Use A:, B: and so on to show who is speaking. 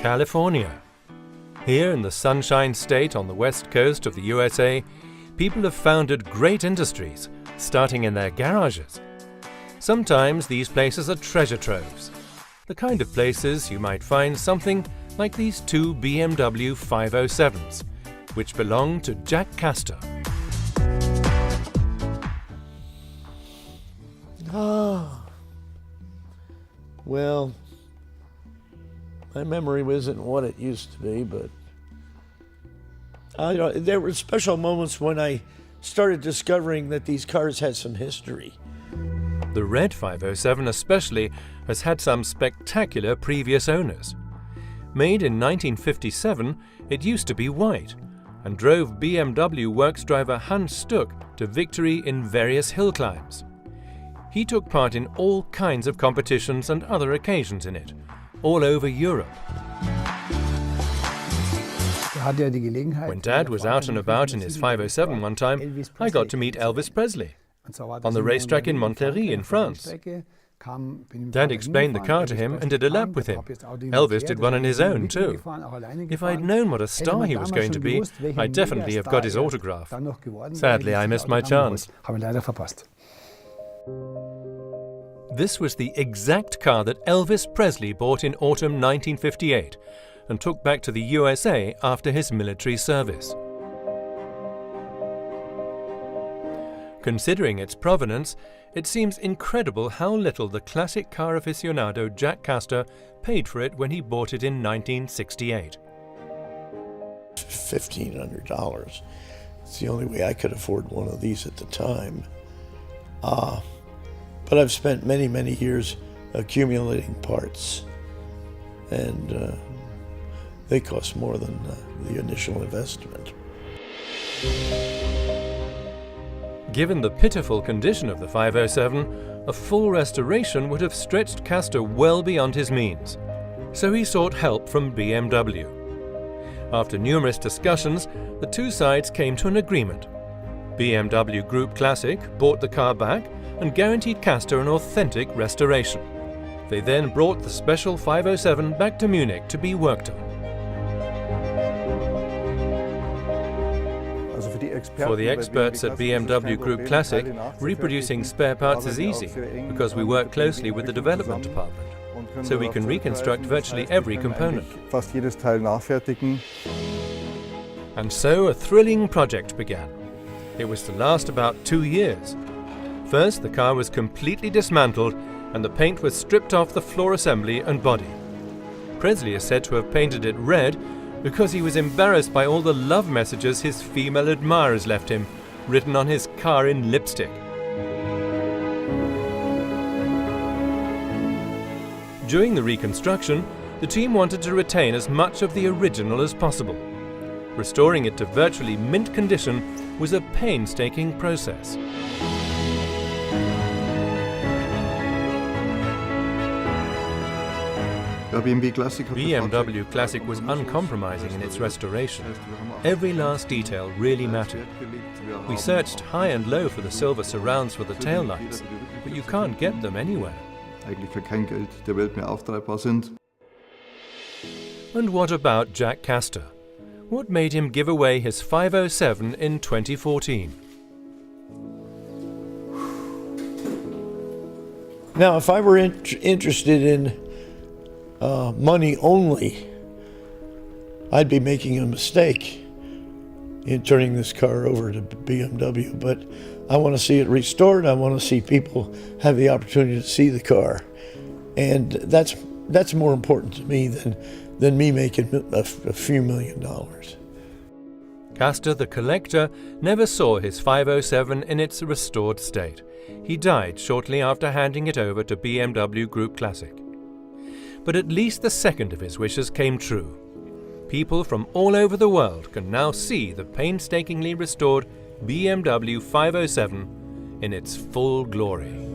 A: California. Here in the Sunshine State on the west coast of the USA, people have founded great industries, starting in their garages. Sometimes these places are treasure troves, the kind of places you might find something like these two BMW 507s, which belong to Jack Castor.
B: Well, my memory isn't what it used to be, but there were special moments when I started discovering that these cars had some history.
A: The red 507 especially has had some spectacular previous owners. Made in 1957, it used to be white and drove BMW works driver Hans Stuck to victory in various hill climbs. He took part in all kinds of competitions and other occasions in it, all over Europe. When Dad was out and about in his 507 one time, I got to meet Elvis Presley on the racetrack in Montlhéry in France. Dad explained the car to him and did a lap with him. Elvis did one on his own too. If I'd known what a star he was going to be, I'd definitely have got his autograph. Sadly, I missed my chance. This was the exact car that Elvis Presley bought in autumn 1958 and took back to the USA after his military service. Considering its provenance, it seems incredible how little the classic car aficionado Jack Castor paid for it when he bought it in 1968.
B: $1,500. It's the only way I could afford one of these at the time. But I've spent many, many years accumulating parts, and they cost more than the initial investment.
A: Given the pitiful condition of the 507, a full restoration would have stretched Castor well beyond his means. So he sought help from BMW. After numerous discussions, the two sides came to an agreement. BMW Group Classic bought the car back and guaranteed Castor an authentic restoration. They then brought the special 507 back to Munich to be worked on. For the experts at BMW Group Classic, reproducing spare parts is easy because we work closely with the development department, so we can reconstruct virtually every component. And so a thrilling project began. It was to last about 2 years. First, the car was completely dismantled and the paint was stripped off the floor assembly and body. Presley is said to have painted it red because he was embarrassed by all the love messages his female admirers left him, written on his car in lipstick. During the reconstruction, the team wanted to retain as much of the original as possible. Restoring it to virtually mint condition was a painstaking process. BMW Classic was uncompromising in its restoration. Every last detail really mattered. We searched high and low for the silver surrounds for the taillights, but you can't get them anywhere. And what about Jack Castor? What made him give away his 507 in 2014?
B: Now, if I were interested in money only, I'd be making a mistake in turning this car over to BMW, but I want to see it restored. I want to see people have the opportunity to see the car, and that's more important to me than me making a few $1 million.
A: Castor the collector never saw his 507 in its restored state. He died shortly after handing it over to BMW Group Classic. But at least the second of his wishes came true. People from all over the world can now see the painstakingly restored BMW 507 in its full glory.